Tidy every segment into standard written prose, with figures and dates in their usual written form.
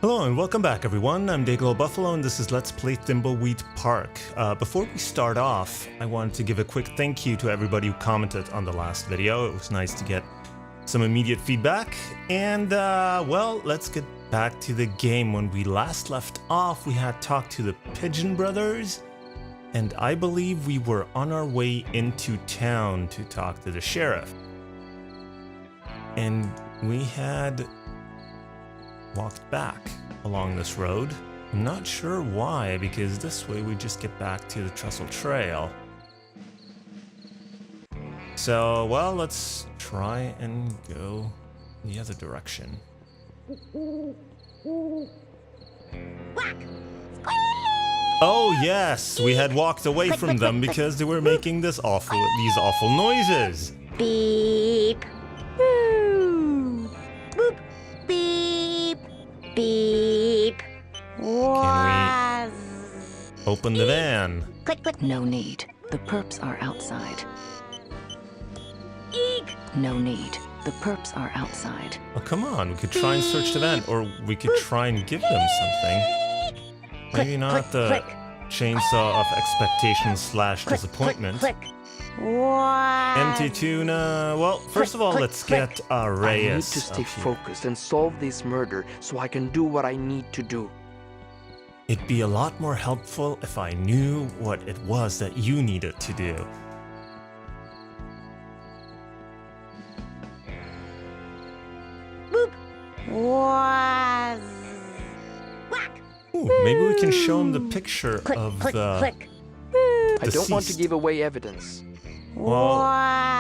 Hello and welcome back everyone, I'm Day-Glo Buffalo and this is Let's Play Thimbleweed Park. Before we start off, I wanted to give a quick thank you to everybody who commented on the last video. It was nice to get some immediate feedback. And well, let's get back to the game. When we last left off, we had talked to the Pigeon Brothers. And I believe we were on our way into town to talk to the sheriff. And we had walked back along this road. I'm not sure why, because this way we just get back to the Trestle Trail. So, well, let's try and go the other direction. Oh yes, we had walked away from them because they were making these awful noises. Beep. Woo. Boop. Beep. Beep. Can we open the van? Click, click. No need. The perps are outside. Eek. No need. The perps are outside. Oh, come on. We could try and search the van, or we could try and give them something. Maybe not the chainsaw of expectations / disappointment. Click. What? Empty tuna. Well, first of all, let's get Reyes. I need to stay up here. focused and solve this murder so I can do what I need to do. It'd be a lot more helpful if I knew what it was that you needed to do. Boop. Was. Whack. Ooh, maybe we can show him the picture Click, of click, the... click. I don't want to Deceased. give away evidence. Well,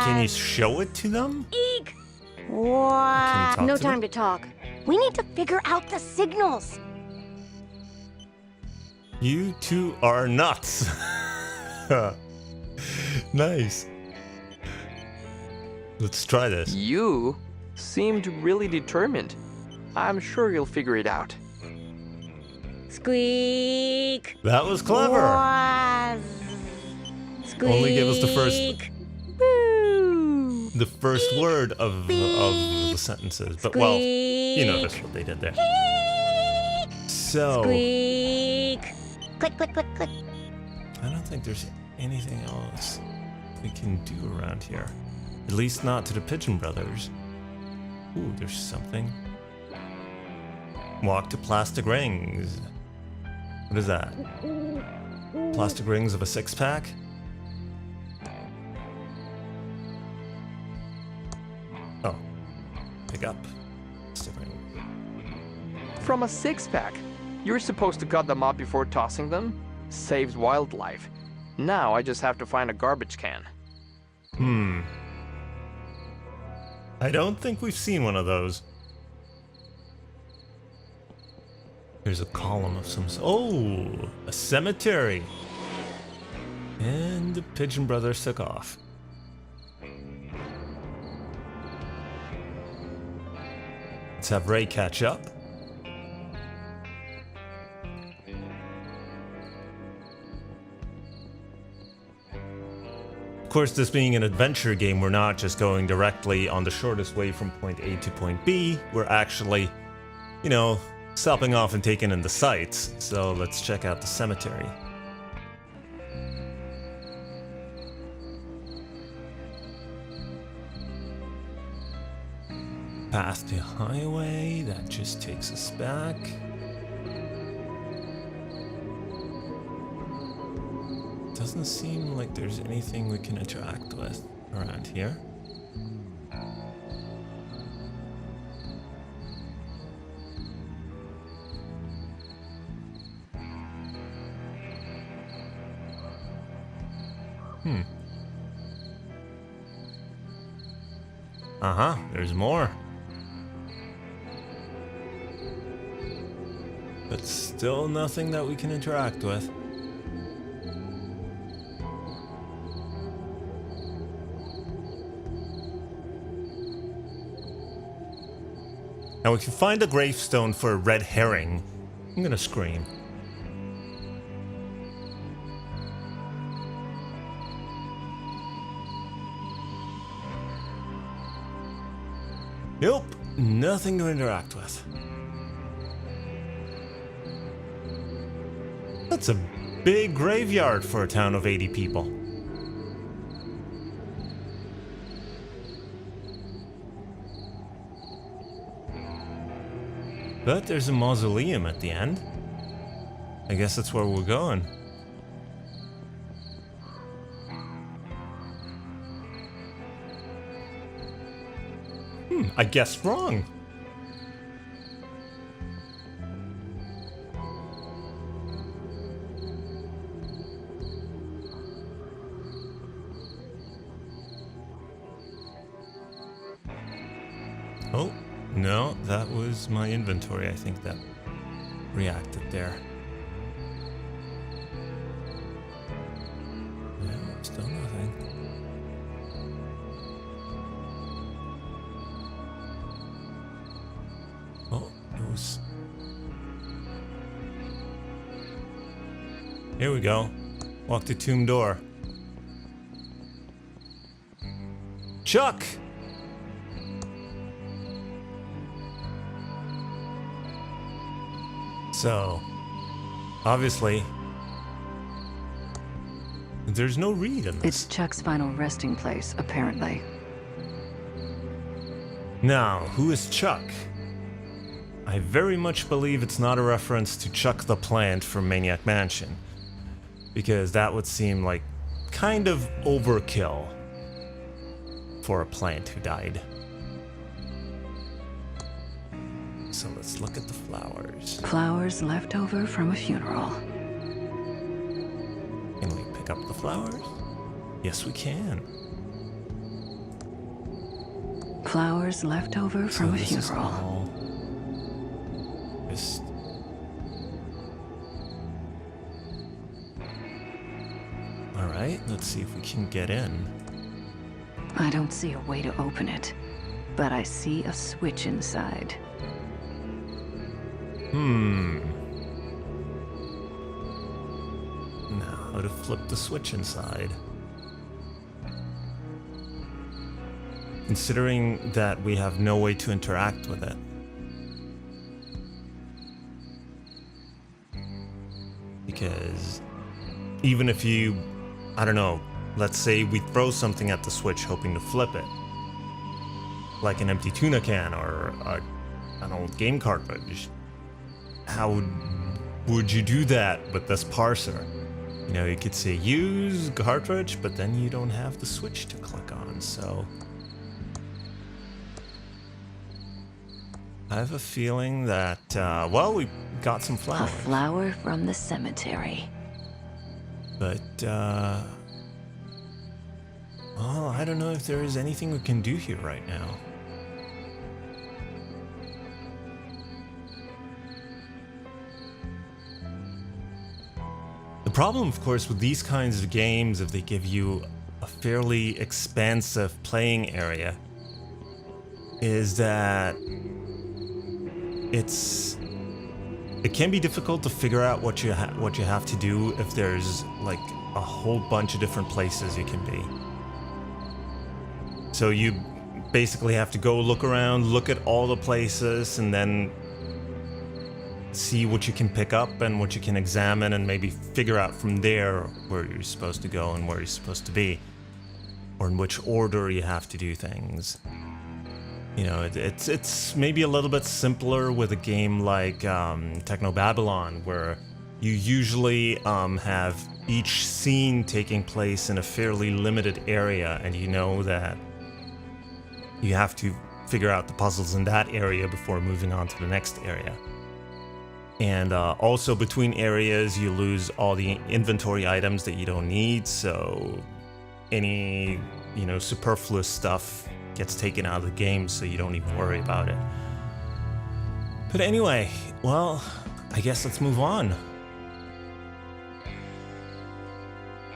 can you show it to them? Eek. Can you What? talk No to time them? to talk. We need to figure out the signals. You two are nuts. Nice. Let's try this. You seemed really determined. I'm sure you'll figure it out. Squeak. That was clever. Was. Squeak. Only give us the first word of the sentences. But well, you notice what they did there. So, Squeak. Click, click, click, click. I don't think there's anything else we can do around here. At least not to the Pigeon Brothers. Ooh, there's something. Walk to plastic rings. What is that? Plastic rings of a 6-pack? Oh. Pick up. Plastic ring. From a 6-pack. You're supposed to cut them up before tossing them. Saves wildlife. Now I just have to find a garbage can. I don't think we've seen one of those. There's a column of some... Oh! A cemetery! And the Pigeon Brothers took off. Let's have Ray catch up. Of course, this being an adventure game, we're not just going directly on the shortest way from point A to point B. We're actually, you know, stopping off and taking in the sights. So let's check out the cemetery. Path to highway, that just takes us back. Doesn't seem like there's anything we can interact with around here. There's more. But still nothing that we can interact with. Now we can find a gravestone for a red herring. I'm gonna scream. Nope, nothing to interact with. That's a big graveyard for a town of 80 people. But there's a mausoleum at the end. I guess that's where we're going. I guessed wrong. Oh, no, that was my inventory, I think, that reacted there. No, still nothing. Oh, it was... Here we go. Walk the tomb door. Chuck! So, obviously, there's no read in this. It's Chuck's final resting place, apparently. Now, who is Chuck? I very much believe it's not a reference to Chuck the Plant from Maniac Mansion, because that would seem like kind of overkill for a plant who died. So let's look at the flowers. Flowers left over from a funeral. Can we pick up the flowers? Yes, we can. Flowers left over from a this is funeral. all just... Alright, let's see if we can get in. I don't see a way to open it, but I see a switch inside. Now, how to flip the switch inside. Considering that we have no way to interact with it. Because even if you, I don't know, let's say we throw something at the switch hoping to flip it. Like an empty tuna can or an old game cartridge. How would you do that with this parser? You know, you could say use cartridge, but then you don't have the switch to click on, so... I have a feeling that, well, we got some A flowers. flower from the cemetery. But, well, I don't know if there is anything we can do here right now. The problem, of course, with these kinds of games, if they give you a fairly expansive playing area, is that it can be difficult to figure out what you have to do if there's like a whole bunch of different places you can be. So you basically have to go look around, look at all the places, and then see what you can pick up and what you can examine, and maybe figure out from there where you're supposed to go and where you're supposed to be, or in which order you have to do things. You know, it's maybe a little bit simpler with a game like Technobabylon, where you usually have each scene taking place in a fairly limited area, and you know that you have to figure out the puzzles in that area before moving on to the next area. And also between areas, you lose all the inventory items that you don't need, so any, you know, superfluous stuff gets taken out of the game, so you don't even worry about it. But anyway, well, I guess let's move on.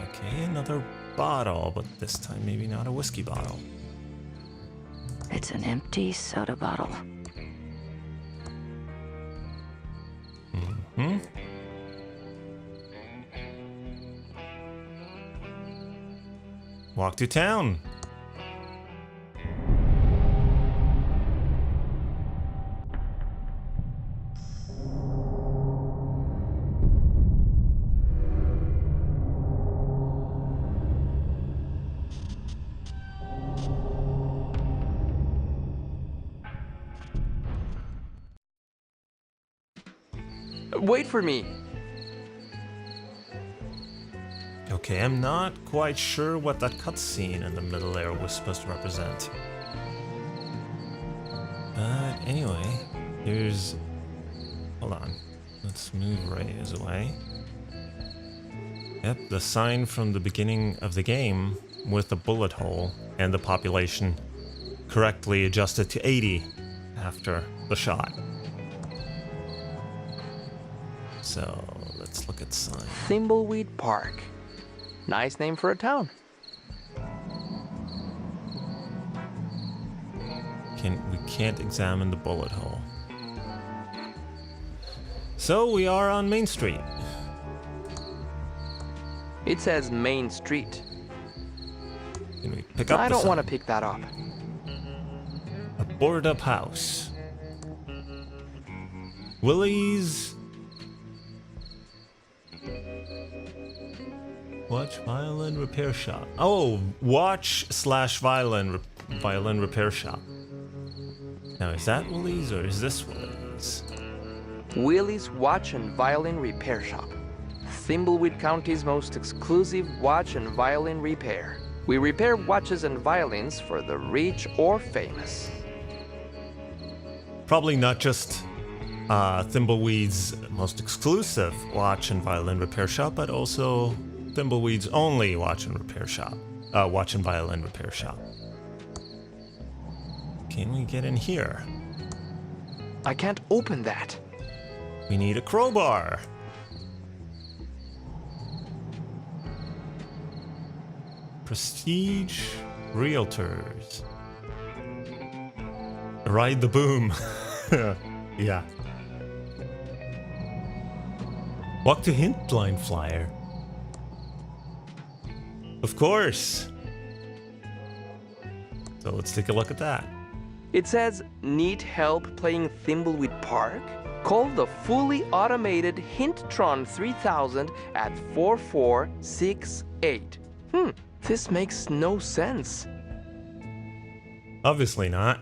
Okay, another bottle, but this time maybe not a whiskey bottle. It's an empty soda bottle. Walk to town. Wait for me. Okay, I'm not quite sure what that cutscene in the middle there was supposed to represent. But anyway, here's... Hold on. Let's move Reyes away. Yep, the sign from the beginning of the game with the bullet hole and the population correctly adjusted to 80 after the shot. So, let's look at sign. Thimbleweed Park. Nice name for a town. We can't examine the bullet hole. So we are on Main Street. It says Main Street. Can we pick up I the don't sign? want to pick that up. A boarded up house. Willie's Watch Violin Repair Shop. Oh, Violin Repair Shop. Now, is that Willie's or is this Willie's? Willie's Watch and Violin Repair Shop. Thimbleweed County's most exclusive watch and violin repair. We repair watches and violins for the rich or famous. Probably not just Thimbleweed's most exclusive watch and violin repair shop, but also Thimbleweed's only watch and repair shop. Watch and violin repair shop. Can we get in here? I can't open that. We need a crowbar. Prestige Realtors. Ride the boom. Yeah. Walk to hint blind flyer. Of course. So let's take a look at that. It says, need help playing Thimbleweed Park? Call the fully automated Hinttron 3000 at 4468. This makes no sense. Obviously not.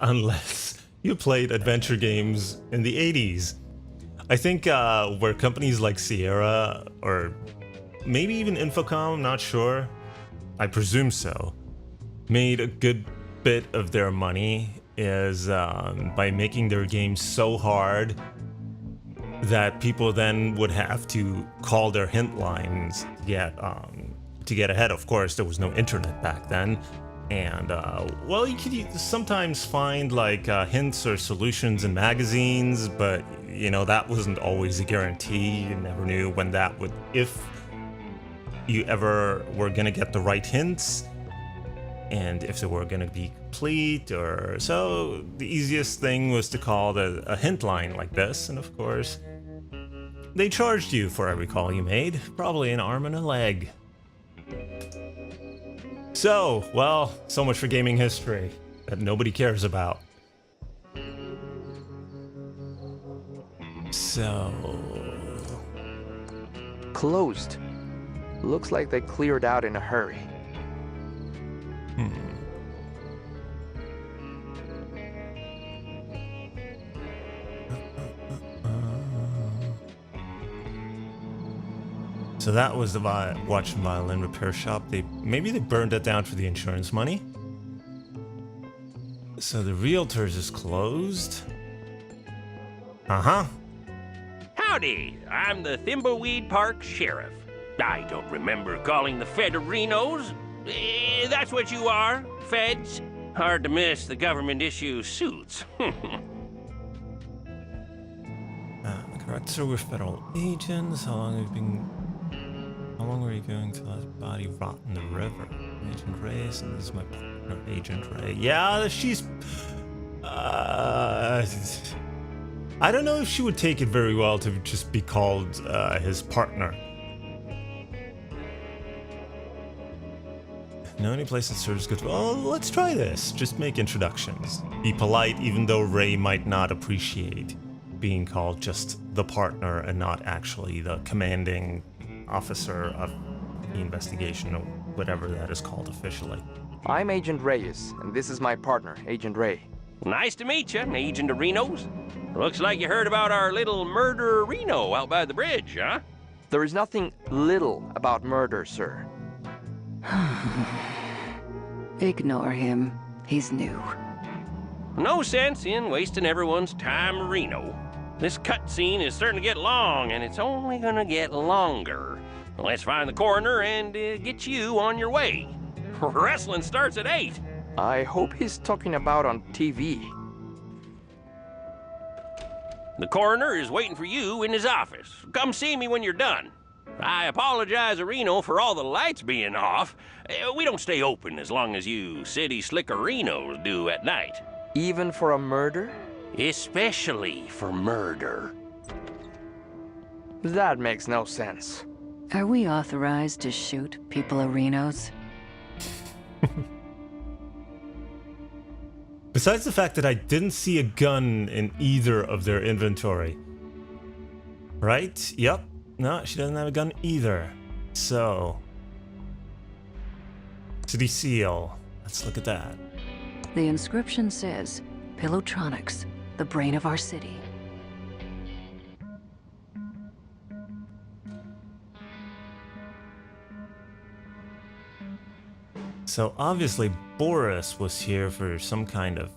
Unless you played adventure games in the 80s. I think where companies like Sierra, or maybe even Infocom, I'm not sure, I presume so, made a good bit of their money is by making their games so hard that people then would have to call their hint lines to get ahead. Of course, there was no internet back then. And, well, you could sometimes find, like, hints or solutions in magazines, but, you know, that wasn't always a guarantee. You never knew when that would, if you ever were gonna get the right hints, and if they were gonna be complete, or so. The easiest thing was to call a hint line like this, and of course, they charged you for every call you made, probably an arm and a leg. So, well, so much for gaming history that nobody cares about. So... Closed. Looks like they cleared out in a hurry. So that was the watch and violin repair shop. Maybe they burned it down for the insurance money. So the Realtors is closed. Uh-huh. Howdy, I'm the Thimbleweed Park Sheriff. I don't remember calling the Federinos. That's what you are, feds. Hard to miss the government-issue suits. Correct, sir, we're federal agents. How long were you going to let his body rot in the river? Agent Reyes, and this is my partner, Agent Ray. Yeah, she's... I don't know if she would take it very well to just be called his partner. Know any place that serves good? Well, let's try this. Just make introductions. Be polite, even though Ray might not appreciate being called just the partner and not actually the commanding officer of the investigation, or whatever that is called officially. I'm Agent Reyes, and this is my partner, Agent Ray. Nice to meet you, Agent of Reno's. Looks like you heard about our little murder Reno out by the bridge, huh? There is nothing little about murder, sir. Ignore him. He's new. No sense in wasting everyone's time, Reno. This cutscene is starting to get long, and it's only gonna get longer. Let's find the coroner and get you on your way. Wrestling starts at 8. I hope he's talking about on TV. The coroner is waiting for you in his office. Come see me when you're done. I apologize, Reno, for all the lights being off. We don't stay open as long as you city slickerinos do at night. Even for a murder? Especially for murder. That makes no sense. Are we authorized to shoot people arenos? Besides the fact that I didn't see a gun in either of their inventory. Right? Yep. No, she doesn't have a gun either. So... City seal. Let's look at that. The inscription says, Pillowtronics, the brain of our city. So obviously Boris was here for some kind of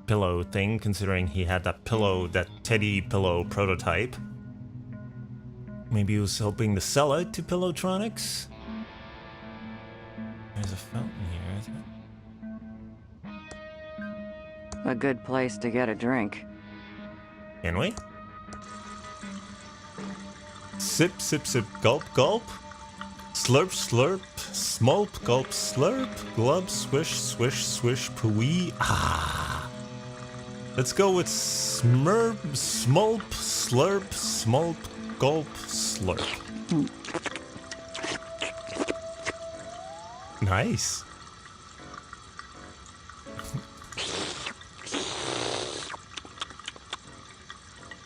pillow thing, considering he had that pillow, that teddy pillow prototype. Maybe he was hoping to sell it to Pillowtronics? There's a fountain here, isn't it? A good place to get a drink. Can we? Sip, sip, sip, gulp, gulp. Slurp, slurp, smulp, gulp, slurp, glub, swish, swish, swish, pooey. Ah. Let's go with smurp, smulp, slurp, smulp, gulp, slurp. Nice.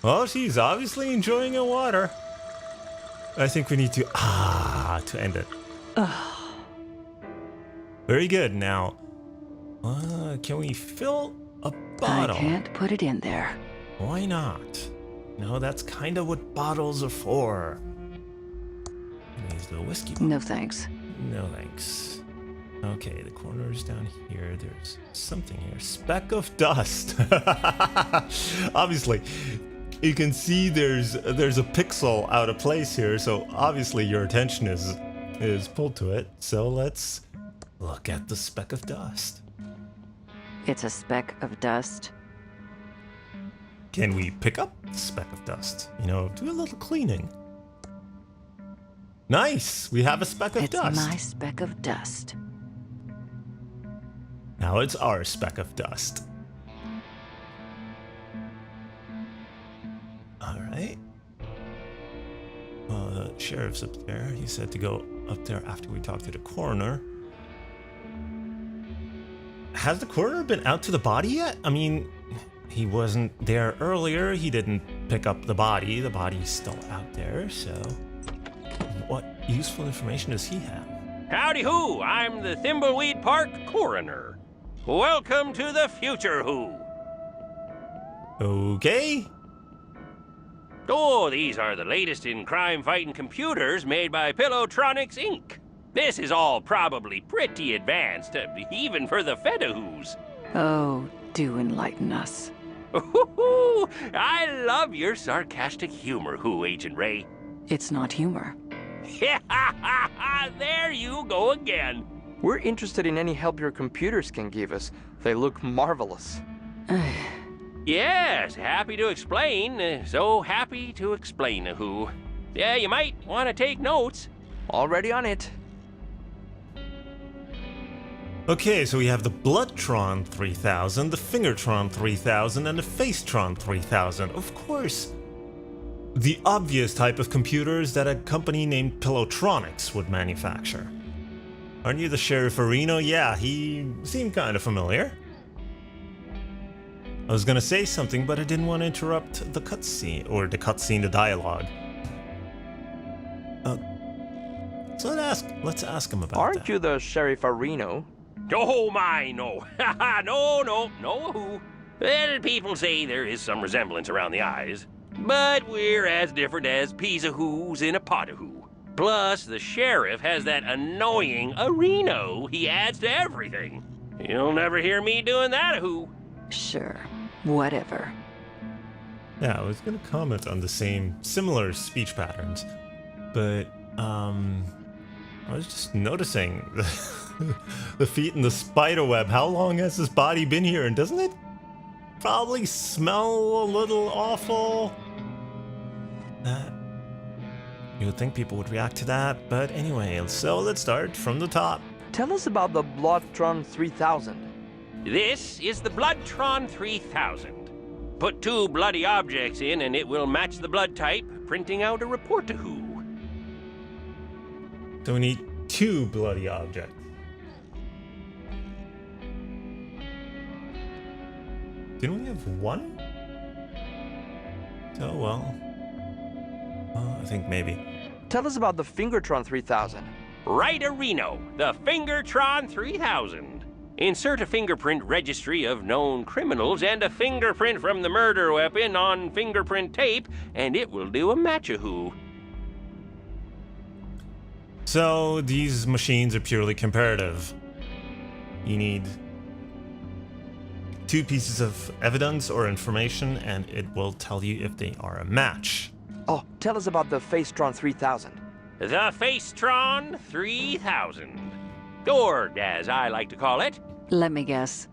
Well, she's obviously enjoying her water. I think we need to to end it. Very good. Now, can we fill a bottle? I can't put it in there. Why not? No, that's kind of what bottles are for. There's the whiskey. No thanks. No thanks. Okay, the corner's down here. There's something here. Speck of dust. Obviously, you can see there's a pixel out of place here, so obviously your attention is pulled to it. So let's look at the speck of dust. It's a speck of dust. Can we pick up the speck of dust? You know, do a little cleaning. Nice! We have a speck of dust. It's my speck of dust. Now it's our speck of dust. Alright. Well, the sheriff's up there. He said to go up there after we talk to the coroner. Has the coroner been out to the body yet? I mean, he wasn't there earlier. He didn't pick up the body. The body's still out there, so... What useful information does he have? Howdy who, I'm the Thimbleweed Park coroner. Welcome to the future who. Okay. Oh, these are the latest in crime-fighting computers made by Pillowtronics, Inc. This is all probably pretty advanced, even for the Fedahoos. Oh, do enlighten us. Ooh, I love your sarcastic humor, Who, Agent Ray. It's not humor. There you go again. We're interested in any help your computers can give us. They look marvelous. Yes, happy to explain. So happy to explain, Who. Yeah, you might want to take notes. Already on it. Okay, so we have the Bloodtron 3000, the Fingertron 3000, and the Facetron 3000. Of course, the obvious type of computers that a company named Pillowtronics would manufacture. Aren't you the Sheriff Reno? Yeah, he seemed kind of familiar. I was gonna say something, but I didn't want to interrupt the cutscene, or the cutscene, the dialogue. So let's ask him about Aren't that. you the Sheriff Reno? Oh my, no. No, Who. Well, people say there is some resemblance around the eyes, but we're as different as peas a who's in a pot a who. Plus, the sheriff has that annoying Reno he adds to everything. You'll never hear me doing that a who. Sure, whatever. Yeah, I was gonna comment on the similar speech patterns, but I was just noticing the feet in the spider web. How long has this body been here? And doesn't it probably smell a little awful? You would think people would react to that, but anyway, so let's start from the top. Tell us about the Bloodtron 3000. This is the Bloodtron 3000. Put 2 bloody objects in and it will match the blood type, printing out a report to who. So we need 2 bloody objects. Didn't we have 1? Oh, well. I think maybe. Tell us about the Fingertron 3000. Right a Reno, the Fingertron 3000. Insert a fingerprint registry of known criminals and a fingerprint from the murder weapon on fingerprint tape, and it will do a match-a-who. So these machines are purely comparative. You need 2 pieces of evidence or information, and it will tell you if they are a match. Oh, tell us about the Facetron 3000. The Facetron 3000. Or, as I like to call it... Let me guess.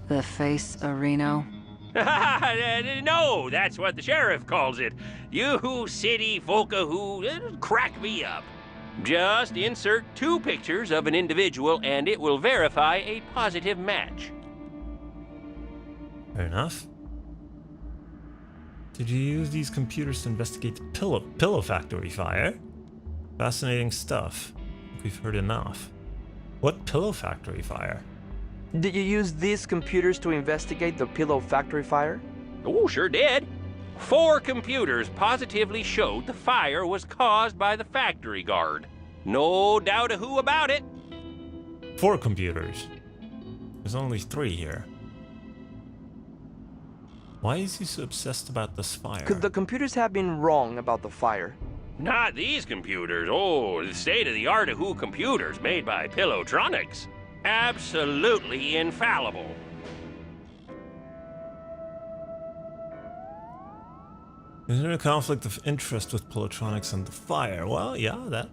The face Reno? No, that's what the sheriff calls it. You city folka who crack me up. Just insert 2 pictures of an individual and it will verify a positive match. Fair enough. Did you use these computers to investigate the pillow factory fire? Fascinating stuff. We've heard enough. What pillow factory fire? Did you use these computers to investigate the pillow factory fire? Oh, sure did. 4 computers positively showed the fire was caused by the factory guard. No doubt a who about it. 4 computers. There's only 3 here. Why is he so obsessed about this fire? Could the computers have been wrong about the fire? Not these computers. Oh, the state-of-the-art a who computers made by Pillowtronics. Absolutely infallible. Is there a conflict of interest with Pillowtronics and the fire? Well, yeah, that.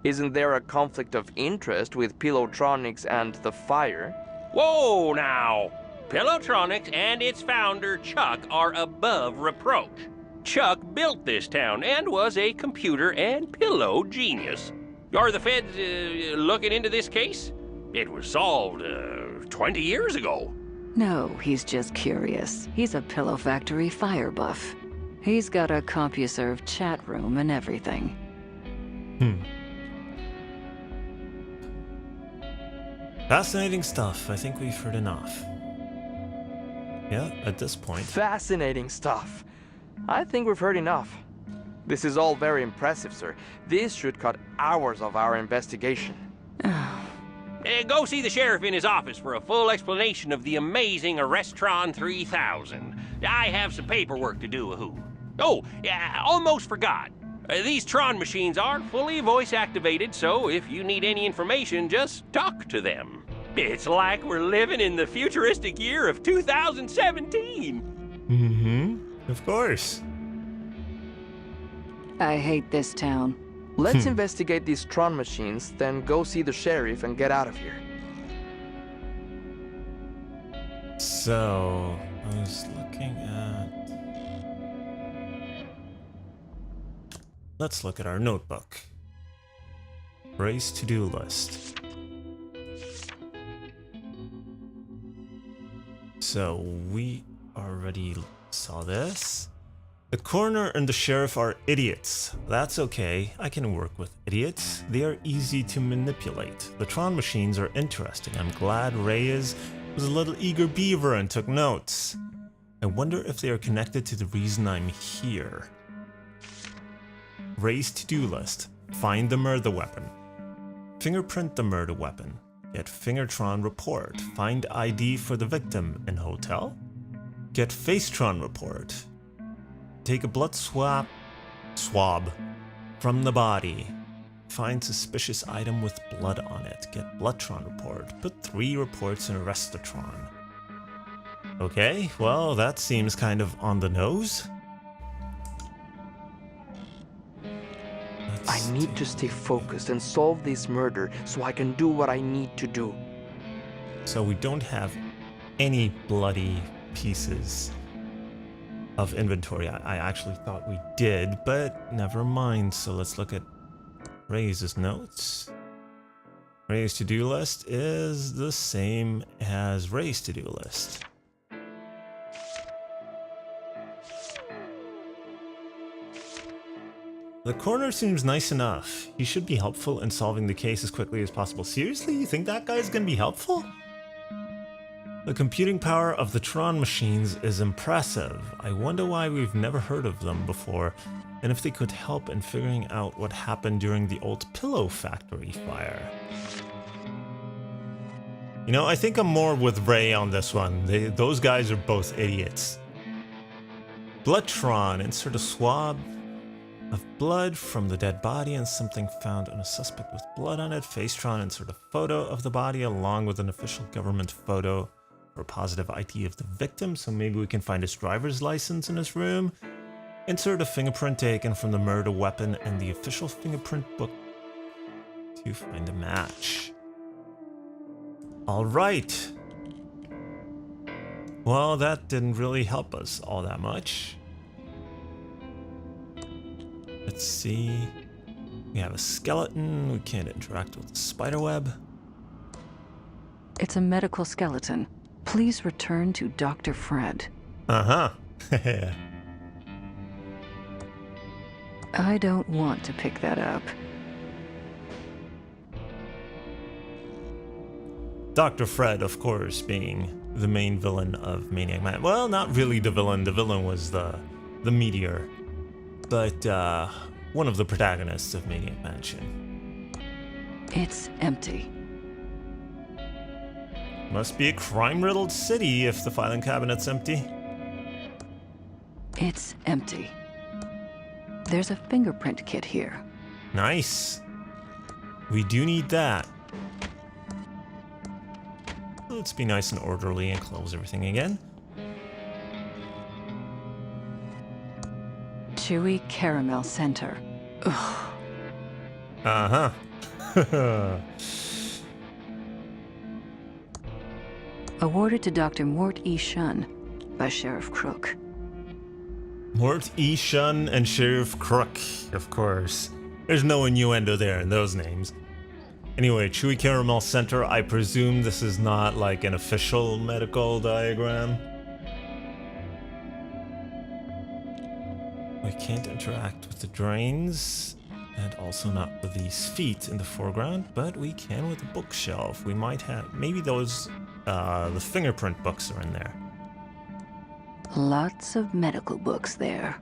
Isn't there a conflict of interest with Pillowtronics and the fire? Whoa, now! Pillowtronics and its founder, Chuck, are above reproach. Chuck built this town and was a computer and pillow genius. Are the feds looking into this case? It was solved 20 years ago. No, he's just curious. He's a pillow factory fire buff. He's got a CompuServe chat room and everything. Fascinating stuff. I think we've heard enough. Yeah, at this point. Fascinating stuff. I think we've heard enough. This is all very impressive, sir. This should cut hours of our investigation. Go see the sheriff in his office for a full explanation of the amazing Arrestron 3000. I have some paperwork to do, who. Oh, yeah, almost forgot. These Tron machines are fully voice-activated, so if you need any information, just talk to them. It's like we're living in the futuristic year of 2017. Of course. I hate this town. Let's investigate these Tron machines, then go see the sheriff and get out of here. So, I was looking at... Let's look at our notebook. Ray's to-do list. So, we already saw this. The coroner and the sheriff are idiots. That's okay, I can work with idiots. They are easy to manipulate. The Tron machines are interesting. I'm glad Ray was a little eager beaver and took notes. I wonder if they are connected to the reason I'm here. Ray's to-do list. Find the murder weapon. Fingerprint the murder weapon. Get Fingertron report. Find ID for the victim in hotel. Get Facetron report. Take a blood swab from the body. Find suspicious item with blood on it. Get Bloodtron report. Put 3 reports in Arrestatron. Okay, well, that seems kind of on the nose. I need to stay focused and solve this murder so I can do what I need to do. So we don't have any bloody pieces of inventory. I actually thought we did, but never mind. So let's look at Ray's notes. Ray's to-do list is the same as Ray's to-do list. The coroner seems nice enough. He should be helpful in solving the case as quickly as possible. Seriously? You think that guy's gonna be helpful? The computing power of the Tron machines is impressive. I wonder why we've never heard of them before, and if they could help in figuring out what happened during the old pillow factory fire. You know, I think I'm more with Ray on this one. Those guys are both idiots. Bloodtron, insert a swab of blood from the dead body and something found on a suspect with blood on it. Facetron, insert a photo of the body along with an official government photo for positive ID of the victim, so maybe we can find his driver's license in his room. Insert a fingerprint taken from the murder weapon and the official fingerprint book to find a match. All right. Well, that didn't really help us all that much. Let's see. We have a skeleton. We can't interact with the spiderweb. It's a medical skeleton. Please return to Dr. Fred. Uh-huh. I don't want to pick that up. Dr. Fred, of course, being the main villain of Maniac Man. Well, not really the villain. The villain was the meteor. But one of the protagonists of Maniac Mansion. It's empty. Must be a crime-riddled city if the filing cabinet's empty. It's empty. There's a fingerprint kit here. Nice. We do need that. Let's be nice and orderly and close everything again. Chewy Caramel Center. Ugh. Uh-huh. Awarded to Dr. Mort E. Shun by Sheriff Crook. Mort E. Shun and Sheriff Crook, of course. There's no innuendo there in those names. Anyway, Chewy Caramel Center, I presume this is not like an official medical diagram. We can't interact with the drains, and also not with these feet in the foreground, but we can with the bookshelf. We might have, maybe those, the fingerprint books are in there. Lots of medical books there.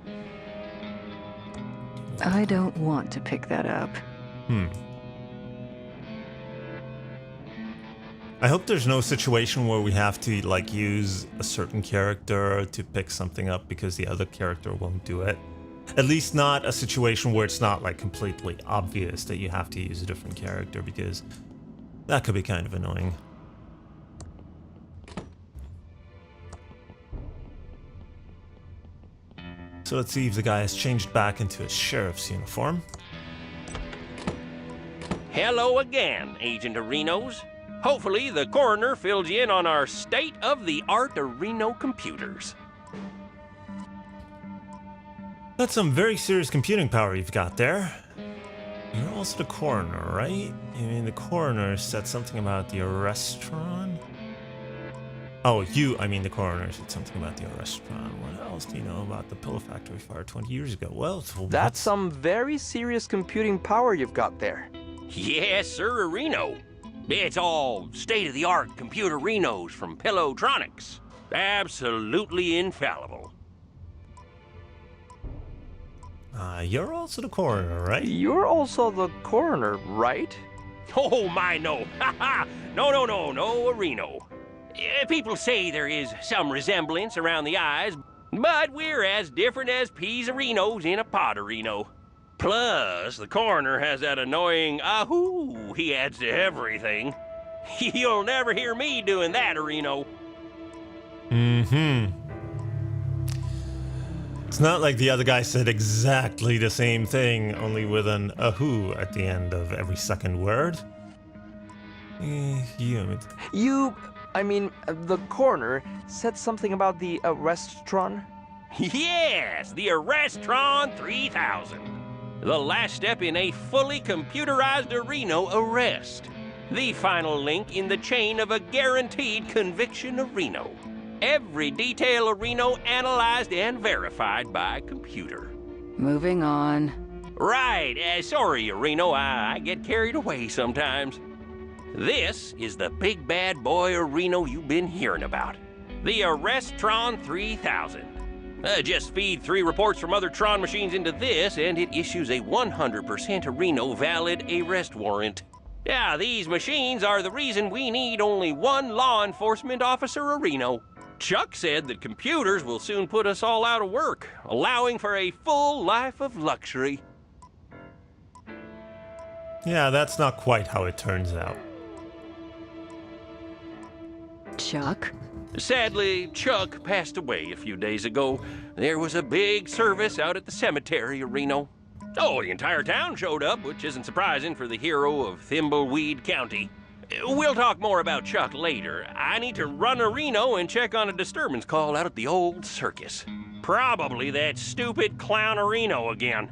I don't want to pick that up. I hope there's no situation where we have to like use a certain character to pick something up because the other character won't do it. At least not a situation where it's not like completely obvious that you have to use a different character, because that could be kind of annoying. So let's see if the guy has changed back into his sheriff's uniform. Hello again, Agent Arenos. Hopefully the coroner filled you in on our state-of-the-art Areno computers. That's some very serious computing power you've got there. You're also the coroner, right? I mean, the coroner said something about the Arrestron? Oh, the coroner said something about the Arrestron. What else do you know about the Pillow Factory fire 20 years ago? Well, that's some very serious computing power you've got there. Yes, sir, Reno. It's all state-of-the-art computer Renos from Pillowtronics. Absolutely infallible. You're also the coroner, right? You're also the coroner, right? Oh, my, no. Ha ha! No, Reno. People say there is some resemblance around the eyes, but we're as different as peas-arinos in a pot-arino. Plus, the coroner has that annoying ahoo he adds to everything. You'll never hear me doing that, Areno. It's not like the other guy said exactly the same thing, only with an ahoo at the end of every second word. The coroner said something about the Arrestron? Yes, the Arrestron 3000. The last step in a fully computerized Areno arrest. The final link in the chain of a guaranteed conviction Areno. Every detail Areno analyzed and verified by computer. Moving on. Right, sorry Areno, I get carried away sometimes. This is the big bad boy Areno you've been hearing about. The Arrestron 3000. Just feed 3 reports from other Tron machines into this, and it issues a 100% Areno valid arrest warrant. Yeah, these machines are the reason we need only one law enforcement officer Areno. Chuck said that computers will soon put us all out of work, allowing for a full life of luxury. Yeah, that's not quite how it turns out. Chuck? Sadly, Chuck passed away a few days ago. There was a big service out at the cemetery, Areno. Oh, the entire town showed up, which isn't surprising for the hero of Thimbleweed County. We'll talk more about Chuck later. I need to run Areno and check on a disturbance call out at the old circus. Probably that stupid clown Areno again.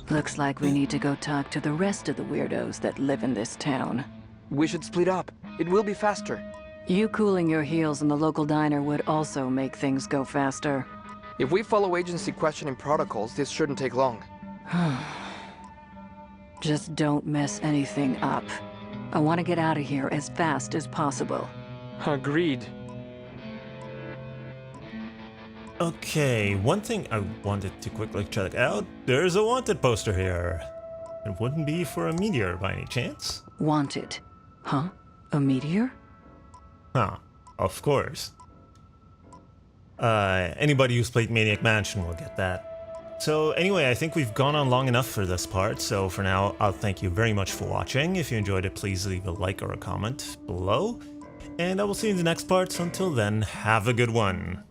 Looks like we need to go talk to the rest of the weirdos that live in this town. We should split up. It will be faster. You cooling your heels in the local diner would also make things go faster. If we follow agency questioning protocols, this shouldn't take long. Just don't mess anything up. I want to get out of here as fast as possible. Agreed. Okay, one thing I wanted to quickly check out. There's a wanted poster here. It wouldn't be for a meteor by any chance? Wanted. Huh? A meteor? Huh, of course. Anybody who's played Maniac Mansion will get that. So anyway, I think we've gone on long enough for this part, so for now, I'll thank you very much for watching. If you enjoyed it, please leave a like or a comment below. And I will see you in the next part, so until then, have a good one.